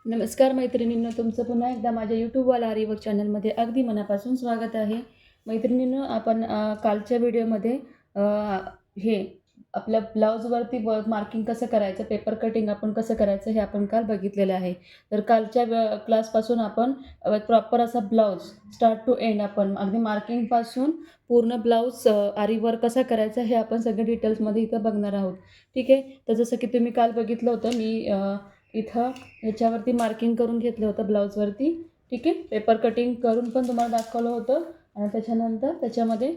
नमस्कार मैत्रिणींनो, तुमचं पुन्हा एकदा माझ्या यूट्यूबवाला आरीवर्क चॅनलमध्ये अगदी मनापासून स्वागत आहे. मैत्रिणींनो, आपण कालच्या व्हिडिओमध्ये हे आपल्या ब्लाऊजवरती मार्किंग कसं करायचं, पेपर कटिंग आपण कसं करायचं हे आपण काल बघितलेलं आहे. तर कालच्या क्लासपासून आपण प्रॉपर असा ब्लाऊज स्टार्ट टू एंड आपण अगदी मार्किंगपासून पूर्ण ब्लाऊज आरीवर्क कसा करायचा हे आपण सगळं डिटेल्समध्ये इथं बघणार आहोत. ठीक आहे. तर जसं की तुम्ही काल बघितलं होतं, मी इथं ह्याच्यावरती मार्किंग करून घेतलं होतं ब्लाऊजवरती. ठीक आहे. पेपर कटिंग करून पण तुम्हाला दाखवलं होतं आणि त्याच्यानंतर त्याच्यामध्ये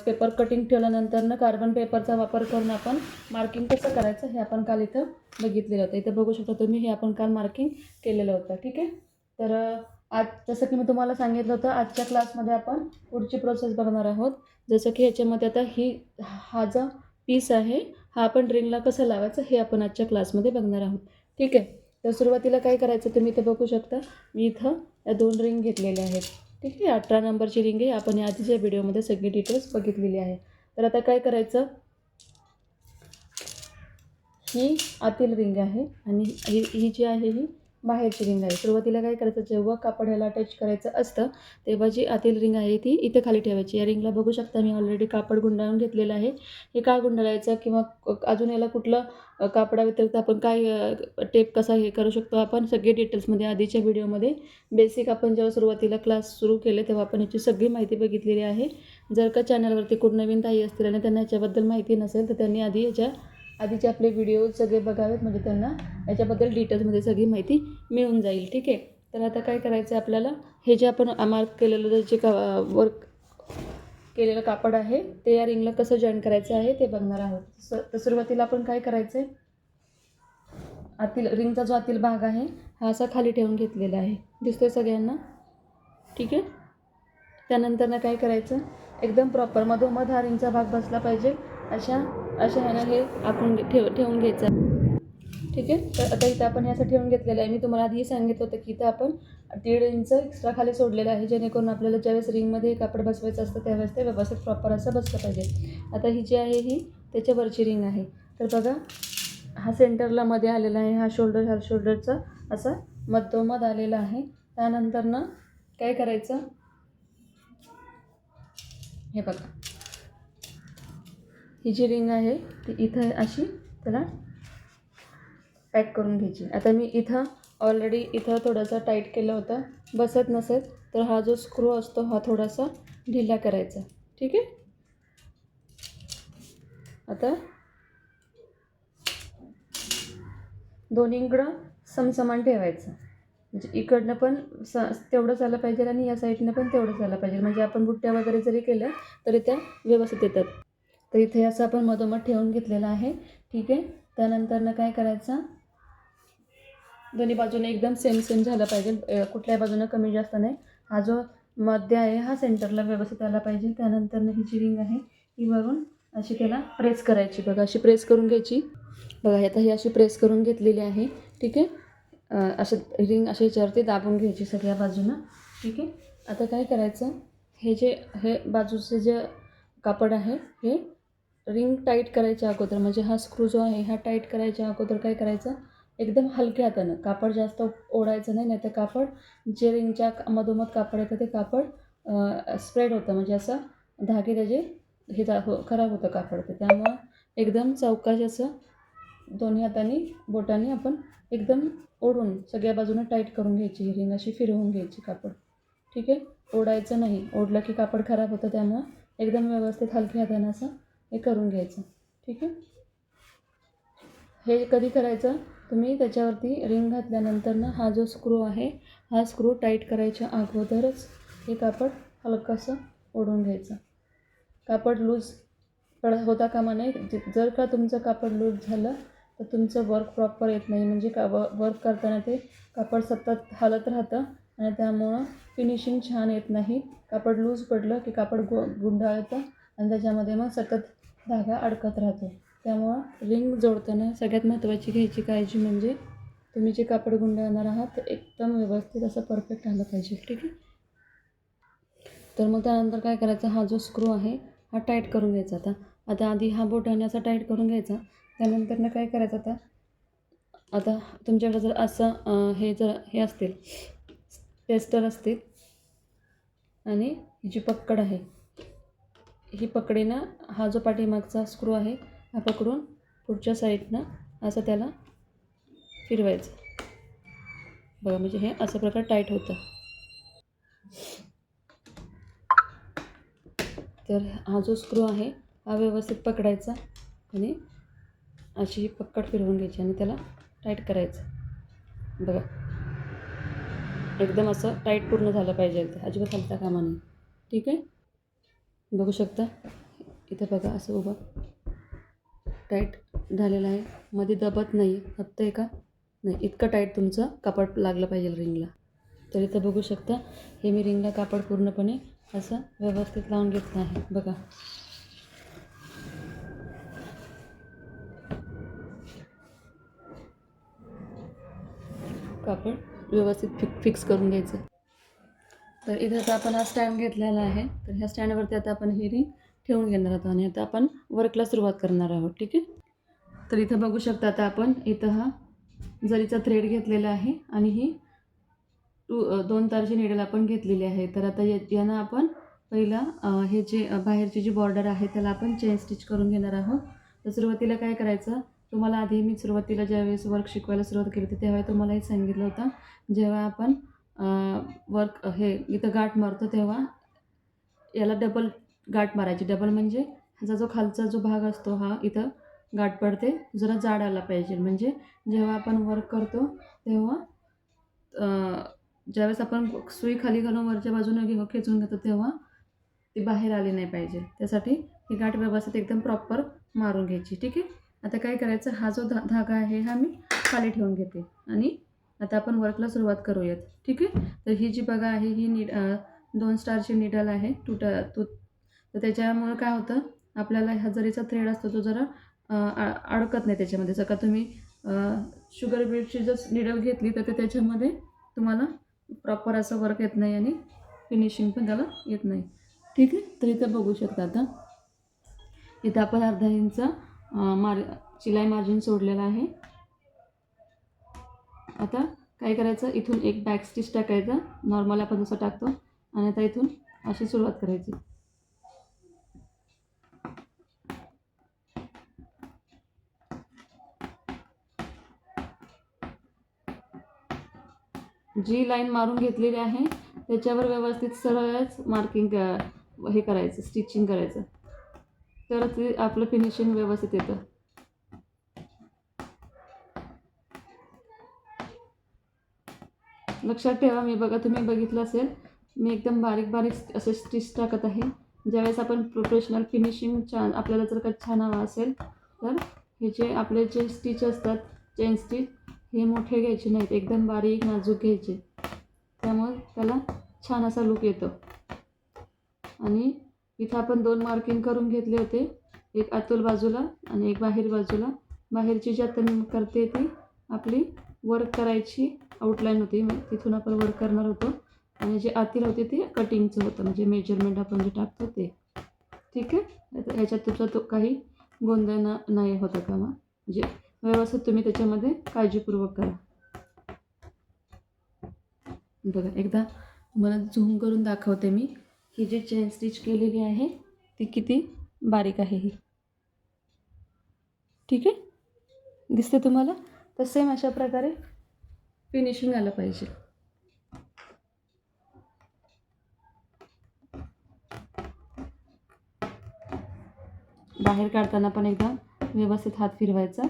पेपर कटिंग ठेवल्यानंतरनं कार्बन पेपरचा वापर करून आपण मार्किंग कसं करायचं हे आपण काल इथं बघितलेलं होतं. इथं बघू शकता तुम्ही, हे आपण काल मार्किंग केलेलं होतं. ठीक आहे. तर आज जसं की मी तुम्हाला सांगितलं होतं, आजच्या क्लासमध्ये आपण पुढची प्रोसेस बघणार आहोत. जसं की ह्याच्यामध्ये आता हा जो पीस आहे हा आपण रिंगला कसं लावायचं हे आपण आजच्या क्लासमध्ये बघणार आहोत. ठीक आहे. तर सुरुवातीला काय करायचं, तुम्ही इथं बघू शकता, मी इथं या 2 रिंग घेतलेल्या आहेत. ठीक आहे. 18 नंबरची रिंग आहे. आपण या आधीच्या व्हिडिओमध्ये सगळी डिटेल्स बघितलेली आहे. तर आता काय करायचं, ही आतील रिंग आहे आणि ही जी आहे ही बाहेरची रिंग आहे. सुरुवातीला काय करायचं, जेव्हा कापड ह्याला अटॅच करायचं असतं तेव्हा जी आतील रिंग आहे ती इथे खाली ठेवायची. या रिंगला बघू शकता मी ऑलरेडी कापड गुंडाळून घेतलेलं आहे. हे का गुंडाळायचं किंवा अजून याला कुठलं कापडाव्यतिरिक्त आपण काय टेप कसा हे करू शकतो, आपण सगळे डिटेल्समध्ये आधीच्या व्हिडिओमध्ये बेसिक आपण जेव्हा सुरुवातीला क्लास सुरू केले तेव्हा आपण याची सगळी माहिती बघितलेली आहे. जर का चॅनलवरती कोण नवीन ताई असतील आणि त्यांना याच्याबद्दल माहिती नसेल तर त्यांनी आधीचे आपले व्हिडिओ सगळे बघावेत, म्हणजे त्यांना याच्याबद्दल डिटेल्समध्ये सगळी माहिती मिळून जाईल. ठीक आहे. तर आता काय करायचं आहे आपल्याला, हे जे आपण मार्क केलेलं जे वर्क केलेलं कापड आहे ते या रिंगला कसं जॉईन करायचं आहे ते बघणार आहोत. तर सुरुवातीला आपण काय करायचं आहे, आतील रिंगचा जो आतील भाग आहे हा असा खाली ठेवून घेतलेला आहे, दिसतोय सगळ्यांना. ठीक आहे. त्यानंतरनं काय करायचं, एकदम प्रॉपर मधोमध हा रिंगचा भाग बसला पाहिजे अशा ह्यानं हे आपण ठेवून घ्यायचं. ठीक आहे. तर आता इथं आपण हे असं ठेवून घेतलेलं आहे. मी तुम्हाला आधीही सांगितलं होतं की इथं आपण 1.5 इंच एक्स्ट्रा खाली सोडलेलं आहे, जेणेकरून आपल्याला ज्यावेळेस रिंगमध्ये कापड बसवायचं असतं त्यावेळेस ते व्यवस्थित प्रॉपर असं बसलं पाहिजे. आता ही जी आहे ही त्याच्यावरची रिंग आहे. तर बघा, हा सेंटरला मध्ये आलेला आहे, हा शोल्डरचा असा मधोमध आलेला आहे. त्यानंतरनं काय करायचं, हे बघा, ही जी रिंग आहे ती इथं अशी त्याला पॅक करून घ्यायची. आता मी इथं ऑलरेडी थोडंसं टाईट केलं होतं, बसत नसेल तर हा जो स्क्रू असतो हा थोडासा ढिला करायचा. ठीक आहे. आता दोन्हीकडं समसमान ठेवायचं, म्हणजे इकडनं पण तेवढं झालं पाहिजे आणि या साईडनं पण तेवढं झालं पाहिजे, म्हणजे आपण बुट्ट्या वगैरे जरी केल्या तरी त्या व्यवस्थित येतात. तर इथे असं आपण मधोमध ठेवून घेतलेलं आहे. ठीक आहे. त्यानंतरनं काय करायचं, दोन्ही बाजूने एकदम सेम झालं पाहिजे, कुठल्याही बाजूनं कमी जास्त नाही. हा जो मध्य आहे हा सेंटरला व्यवस्थित आला पाहिजे. त्यानंतरनं ही जी रिंग आहे ही वरून अशी त्याला प्रेस करायची. बघा, अशी प्रेस करून घ्यायची. बघा, आता ही अशी प्रेस करून घेतलेली आहे. ठीक आहे. असं रिंग अशी ह्याच्यावरती दाबून घ्यायची सगळ्या बाजूनं. ठीक आहे. आता काय करायचं, हे बाजूचं जे कापड आहे हे रिंग टाईट करायच्या अगोदर, म्हणजे हा स्क्रू जो आहे हा टाईट करायच्या अगोदर काय करायचं, एकदम हलक्या हातानं, कापड जास्त ओढायचं नाही, नाही तर कापड जे रिंगच्या मधोमध कापड येतं ते कापड स्प्रेड होतं, म्हणजे असं धागे त्याचे खराब होतं कापड. तर त्यामुळं एकदम चौकाशी असं दोन्ही हातांनी बोटांनी आपण एकदम ओढून सगळ्या बाजूनं टाईट करून घ्यायची. ही रिंग अशी फिरवून घ्यायची कापड. ठीक आहे. ओढायचं नाही, ओढलं की कापड खराब होतं, त्यामुळं एकदम व्यवस्थित हलक्या हातानं असं हे करून घ्यायचं. ठीक आहे. हे कधी करायचं, तुम्ही त्याच्यावरती रिंग घातल्यानंतरनं हा जो स्क्रू आहे हा स्क्रू टाईट करायच्या अगोदरच हे कापड हलकंसं ओढून घ्यायचं. कापड लूज होता कामा नये. जर का तुमचं कापड लूज झालं तर तुमचं वर्क प्रॉपर येत नाही, म्हणजे वर्क करताना ते कापड सतत हलत राहतं आणि त्यामुळं फिनिशिंग छान येत नाही. कापड लूज पडलं की कापड गुंडाळतं आणि त्याच्यामध्ये मग सतत धागा अडकत राहतो. त्यामुळं रिंग जोडताना सगळ्यात महत्त्वाची घ्यायची काळजी म्हणजे तुम्ही जे कापड गुंडाळणार आहात ते एकदम व्यवस्थित असं परफेक्ट आलं पाहिजे. ठीक आहे. तर मग त्यानंतर काय करायचं, हा जो स्क्रू आहे हा टाईट करून घ्यायचा. आता आधी हा बोटाने असा टाईट करून घ्यायचा. त्यानंतरनं काय करायचं, आता आता तुमच्याकडे जर असं हे असतील टेस्टर असतील आणि ही जी पक्कड आहे ही पकडीनं हा जो पाठीमागचा स्क्रू आहे हा पकडून पुढच्या साईडनं असं त्याला फिरवायचं. बघा म्हणजे हे असं प्रकार टाईट होतं. तर हा जो स्क्रू आहे हा व्यवस्थित पकडायचा आणि अशी ही पक्कड फिरवून घ्यायची आणि त्याला टाईट करायचं. बघा एकदम असं टाईट पूर्ण झालं पाहिजे, ते अजिबात हलता कामा नये. ठीक आहे, बघू शकता इथं बघा असं उभं टाईट झालेलं आहे, मध्ये दबत नाही, फक्त एका नाही इतकं टाईट तुमचं कापड लागलं पाहिजे रिंगला. तर इथं बघू शकता हे मी रिंगला कापड पूर्णपणे असं व्यवस्थित लावून घेतलं आहे. बघा कापड व्यवस्थित फिक्स करून घ्यायचं. तर इथं आता आपण हा स्टँड घेतलेला आहे. तर ह्या स्टँडवरती आता आपण ही रिंग ठेवून घेणार आहोत आणि आता आपण वर्कला सुरुवात करणार आहोत. ठीक आहे, तर इथं बघू शकता आता आपण इथं हा जरीचा थ्रेड घेतलेला आहे आणि ही 2 तारची निडल आपण घेतलेली आहे. तर आता यानं आपण पहिला हे जे बाहेरची जी बॉर्डर आहे त्याला आपण चेन स्टिच करून घेणार आहोत. तर सुरुवातीला काय करायचं, तुम्हाला आधी मी सुरुवातीला ज्यावेळेस वर्क शिकवायला सुरुवात केली होती तेव्हा तुम्हाला हे सांगितलं होतं, जेव्हा आपण वर्क हे इथं गाठ मारतो तेव्हा याला डबल गाठ मारायची. डबल म्हणजे ह्याचा जो खालचा जो भाग असतो हा इथं गाठ पडते, जरा जाड आला पाहिजे. म्हणजे जेव्हा आपण वर्क करतो तेव्हा ज्यावेळेस आपण सुई खाली घालून वरच्या बाजूने खेचून घेतो तेव्हा ती बाहेर आली नाही पाहिजे. त्यासाठी ही गाठ व्यवस्थित एकदम प्रॉपर मारून घ्यायची. ठीक आहे, आता काय करायचं, हा जो धागा आहे हा मी खाली ठेवून घेते आणि आता आपण वर्कला सुरुवात करूयात. ठीक आहे, तर ही जी बघा आहे ही 2 स्टारची निडल आहे तर त्याच्यामुळं काय होतं, आपल्याला हा जरीचा थ्रेड असतो तो जरा अडकत नाही त्याच्यामध्ये. जर का तुम्ही शुगर बीटची जर निडल घेतली तर त्याच्यामध्ये तुम्हाला प्रॉपर असं वर्क येत नाही आणि फिनिशिंग पण त्याला येत नाही. ठीक आहे, तर इथं बघू शकता आता इथं आपण अर्धा इंच शिलाई मार्जिन सोडलेला आहे. आता काय करायचं, इथून एक बॅक स्टिच टाकायचं नॉर्मल आपण जसं टाकतो आणि आता इथून अशी सुरुवात करायची. जी लाईन मारून घेतलेली आहे त्याच्यावर व्यवस्थित सरळच मार्किंग हे करायचं, स्टिचिंग करायचं, तर ते आपलं फिनिशिंग व्यवस्थित येतं. लक्षात ठेवा, मी बघा तुम्ही बघितलं असेल मी एकदम बारीक बारीक असे स्टिच टाकत आहे. ज्यावेळेस आपण प्रोफेशनल फिनिशिंग छान आपल्याला जर का छान हवं असेल तर हे जे आपले जे स्टिच असतात चेन स्टिच हे मोठे घ्यायचे नाहीत, एकदम बारीक नाजूक घ्यायचे, त्यामुळे त्याला छान असा लुक येतो. आणि इथं आपण 2 मार्किंग करून घेतले होते, एक आतूल बाजूला आणि एक बाहेर बाजूला. बाहेरची जी आता मी करते ती आपली वर्क करायची आउटलाईन होती, तिथून आपण वर्क करणार होतो आणि जे आतील होते ते कटिंगचं होतं, म्हणजे मेजरमेंट आपण जे टाकतो ते. ठीक आहे, ह्याच्यात तुमचा तो काही गोंधळ नाही होता कामा, म्हणजे व्यवस्थित तुम्ही त्याच्यामध्ये काळजीपूर्वक करा. बघा एकदा मला झूम करून दाखवते मी, ही जी चेन स्टिच केलेली आहे ती किती बारीक आहे ही. ठीक आहे, दिसते तुम्हाला, तर सेम अशा प्रकारे फिनिशिंग आलं पाहिजे. बाहेर काढताना पण एकदा व्यवस्थित हात फिरवायचा.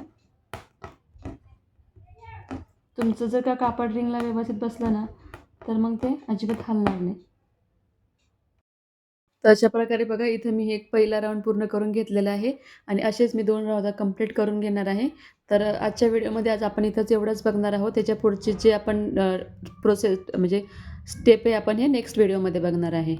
तुमचं जर का कापड रिंगला व्यवस्थित बसलं ना तर मग ते अजिबात हलणार नाही. तर अशा प्रकारे बघा इथं मी एक पहिला राऊंड पूर्ण करून घेतलेला आहे आणि असेच मी 2 राऊंड कंप्लीट करून घेणार आहे. तर आजच्या व्हिडिओमध्ये आज आपण इथंच एवढंच बघणार आहोत. त्याच्या पुढचे जे आपण प्रोसेस म्हणजे स्टेप आहे आपण हे नेक्स्ट व्हिडिओमध्ये बघणार आहे.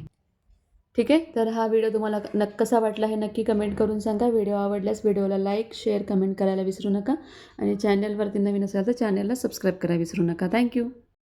ठीक आहे, तर हा व्हिडिओ तुम्हाला कसा वाटला हे नक्की कमेंट करून सांगा. व्हिडिओ आवडल्यास व्हिडिओला लाईक शेअर कमेंट करायला विसरू नका आणि चॅनलवरती नवीन असाल तर चॅनलला सबस्क्राईब करायला विसरू नका. थँक्यू.